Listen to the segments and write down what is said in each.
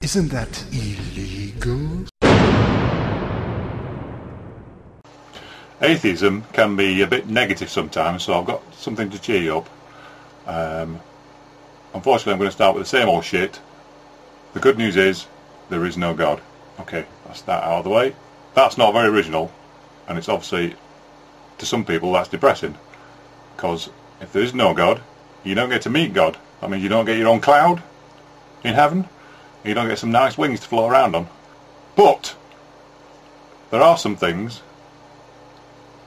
Isn't that illegal? Atheism can be a bit negative sometimes, so I've got something to cheer you up. Unfortunately, I'm going to start with the same old shit. The good news is, there is no God. Okay, that's that out of the way. That's not very original, and it's obviously, to some people, that's depressing. Because if there is no God, you don't get to meet God. That means you don't get your own cloud in heaven. You don't get some nice wings to float around on. But there are some things,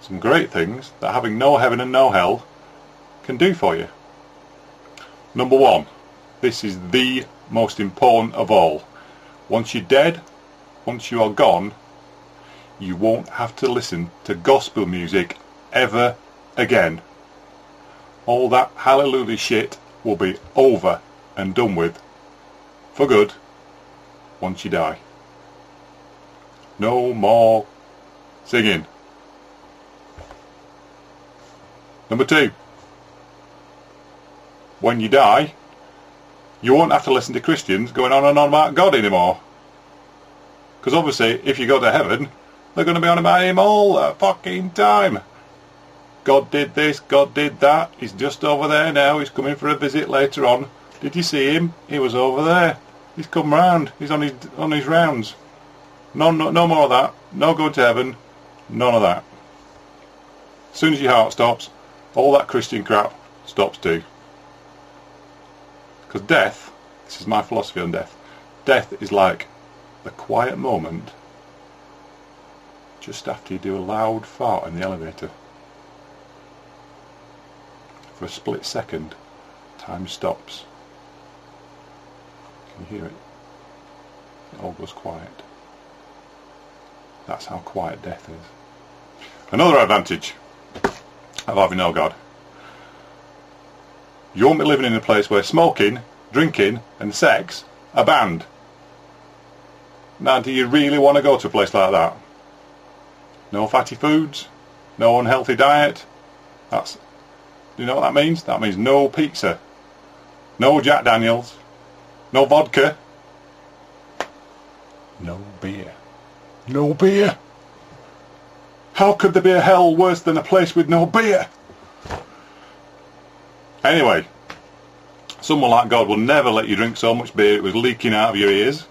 some great things, that having no heaven and no hell can do for you. Number one, this is the most important of all. Once you're dead, once you are gone, you won't have to listen to gospel music ever again. All that hallelujah shit will be over and done with for good once you die. No more singing. Number two, when you die, you won't have to listen to Christians going on and on about God anymore. Because obviously, if you go to heaven, they're going to be on about Him all the fucking time. God did this, God did that, He's just over there now, He's coming for a visit later on. Did you see Him? He was over there. He's come round, He's on his rounds. No more of that. No going to heaven. None of that. As soon as your heart stops, all that Christian crap stops too. Because death, this is my philosophy on death, death is like the quiet moment just after you do a loud fart in the elevator. For a split second, time stops. Can you hear it? It all goes quiet. That's how quiet death is. Another advantage of having no God. You won't be living in a place where smoking, drinking and sex are banned. Now, do you really want to go to a place like that? No fatty foods, no unhealthy diet. Do you know what that means? That means no pizza, no Jack Daniels, no vodka, no beer. No beer! How could there be a hell worse than a place with no beer? Anyway, someone like God will never let you drink so much beer it was leaking out of your ears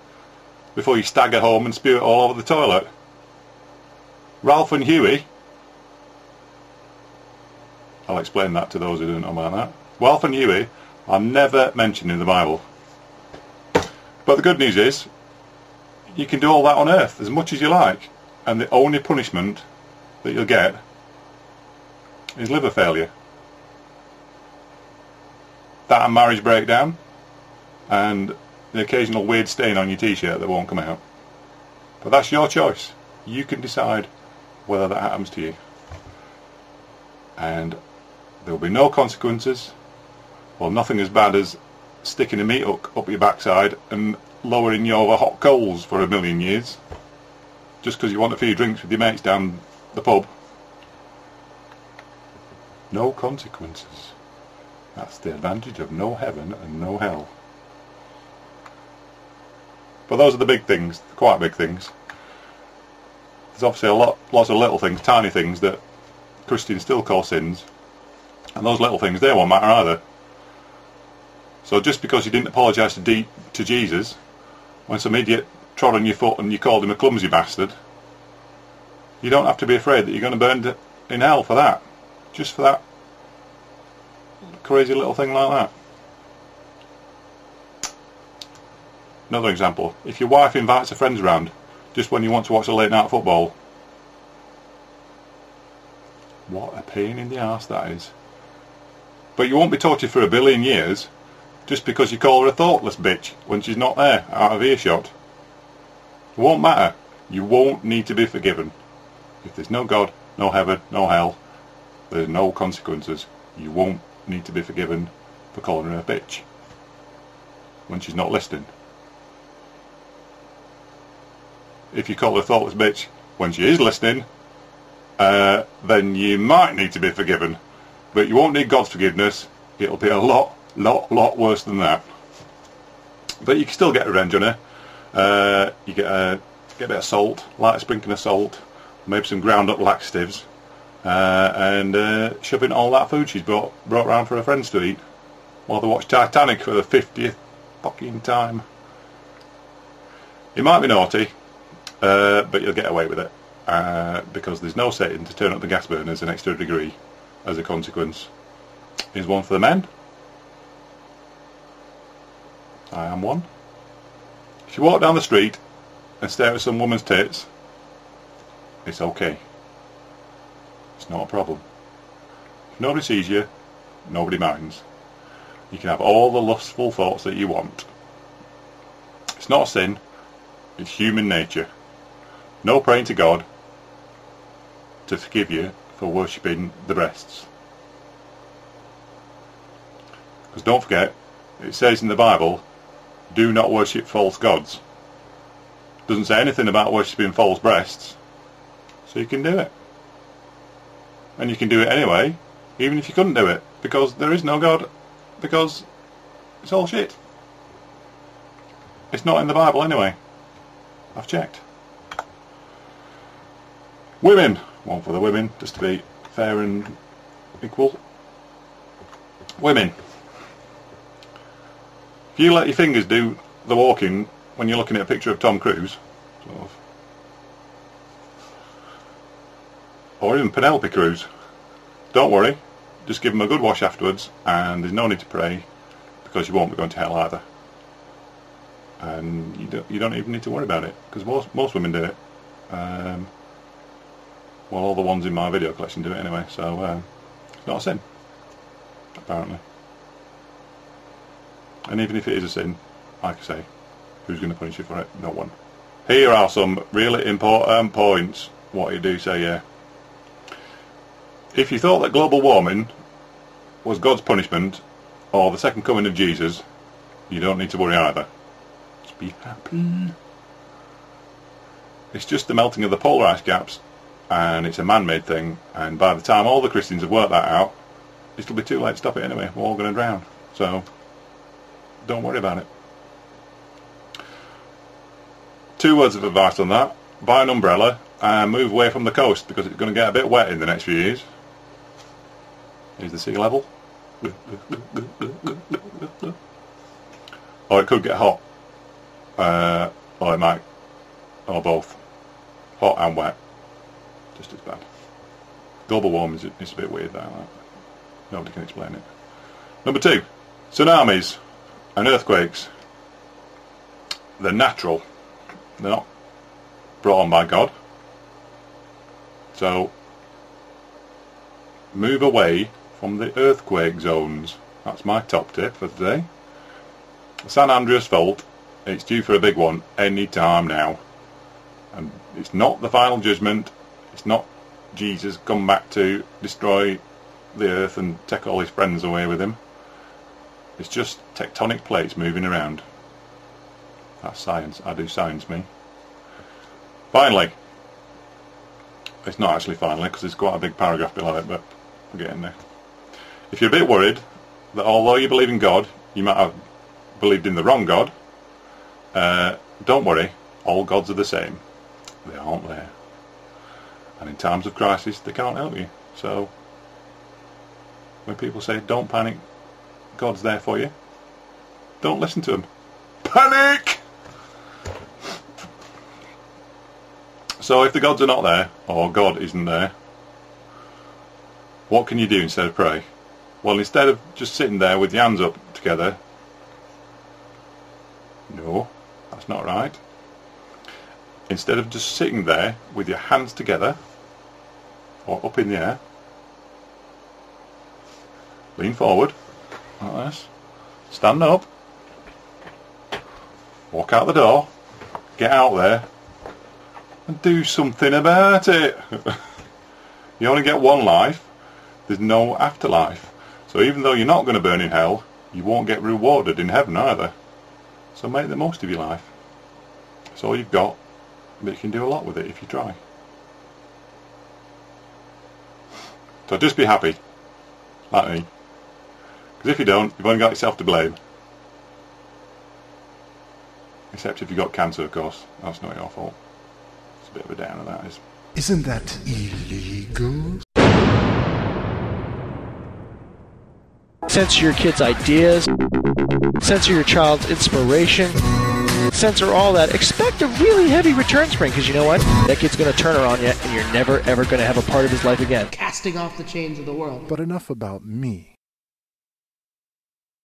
before you stagger home and spew it all over the toilet. Ralph and Huey, I'll explain that to those who don't know about that. Ralph and Huey are never mentioned in the Bible. But the good news is, you can do all that on earth as much as you like, and the only punishment that you'll get is liver failure. That and marriage breakdown, and the occasional weird stain on your t-shirt that won't come out. But that's your choice. You can decide whether that happens to you. And there will be no consequences, well, nothing as bad as sticking a meat hook up your backside and lowering you over hot coals for 1,000,000 years just because you want a few drinks with your mates down the pub. No consequences. That's the advantage of no heaven and no hell. But those are the big things, the quite big things. There's obviously lots of little things, tiny things that Christians still call sins, and those little things, they won't matter either. So just because you didn't apologise to Jesus when some idiot trod on your foot and you called him a clumsy bastard, you don't have to be afraid that you're going to burn in hell for that. Just for that crazy little thing like that. Another example, if your wife invites her friends round just when you want to watch a late night football, what a pain in the arse that is. But you won't be tortured for 1,000,000,000 years just because you call her a thoughtless bitch when she's not there, out of earshot. It won't matter. You won't need to be forgiven. If there's no God, no heaven, no hell, there's no consequences. You won't need to be forgiven for calling her a bitch when she's not listening. If you call her a thoughtless bitch when she is listening, then you might need to be forgiven. But you won't need God's forgiveness. It'll be a lot worse than that. But you can still get revenge on her You get a bit of salt, light sprinkling of salt, maybe some ground up laxatives, and shoving all that food she's brought round for her friends to eat while they watch Titanic for the 50th fucking time. It might be naughty, but you'll get away with it, because there's no setting to turn up the gas burners an extra degree as a consequence. Here's one for the men. I am one. If you walk down the street and stare at some woman's tits, it's okay. It's not a problem. If nobody sees you, nobody minds. You can have all the lustful thoughts that you want. It's not a sin. It's human nature. No praying to God to forgive you for worshipping the breasts. Because don't forget, it says in the Bible, do not worship false gods. It doesn't say anything about worshipping false breasts. So you can do it. And you can do it anyway, even if you couldn't do it. Because there is no God. Because it's all shit. It's not in the Bible anyway. I've checked. Women. One for the women, just to be fair and equal. Women. If you let your fingers do the walking when you're looking at a picture of Tom Cruise, sort of, or even Penelope Cruz, don't worry, just give them a good wash afterwards, and there's no need to pray, because you won't be going to hell either. And you don't even need to worry about it, because most women do it. Well, all the ones in my video collection do it anyway, so it's not a sin, apparently. And even if it is a sin, like I say, who's going to punish you for it? No one. Here are some really important points. What you do say here. If you thought that global warming was God's punishment or the second coming of Jesus, you don't need to worry either. Just be happy. It's just the melting of the polar ice caps, and it's a man-made thing, and by the time all the Christians have worked that out, it'll be too late to stop it anyway. We're all going to drown. So don't worry about it. 2 words of advice on that. Buy an umbrella and move away from the coast, because it's going to get a bit wet in the next few years. Here's the sea level. Or it could get hot. Or it might. Or both. Hot and wet. Just as bad. Global warming is a bit weird, that. Nobody can explain it. Number 2. Tsunamis and earthquakes. They're natural. They're not brought on by God. So move away from the earthquake zones. That's my top tip for today. San Andreas fault, it's due for a big one any time now. And it's not the final judgment. It's not Jesus come back to destroy the earth and take all his friends away with him. It's just tectonic plates moving around. That's science. I do science, me. Finally. It's not actually finally, because there's quite a big paragraph below it, but we're getting there. If you're a bit worried that although you believe in God, you might have believed in the wrong God, don't worry, all gods are the same. They aren't there. And in times of crisis, they can't help you. So, when people say, don't panic, God's there for you, don't listen to them. Panic! So if the gods are not there, or God isn't there, what can you do instead of pray? Well, instead of just sitting there with your hands up together, no, that's not right. Instead of just sitting there with your hands together, or up in the air, lean forward, like this, stand up, walk out the door, get out there, and do something about it. You only get one life. There's no afterlife. So even though you're not going to burn in hell, you won't get rewarded in heaven either. So make the most of your life. It's all you've got, but you can do a lot with it if you try. So just be happy, like me. Because if you don't, you've only got yourself to blame. Except if you got cancer, of course. That's not your fault. It's a bit of a downer, that is. Isn't that illegal? Censor your kids' ideas. Censor your child's inspiration. Censor all that. Expect a really heavy return spring, because you know what? That kid's going to turn her on you, and you're never, ever going to have a part of his life again. Casting off the chains of the world. But enough about me.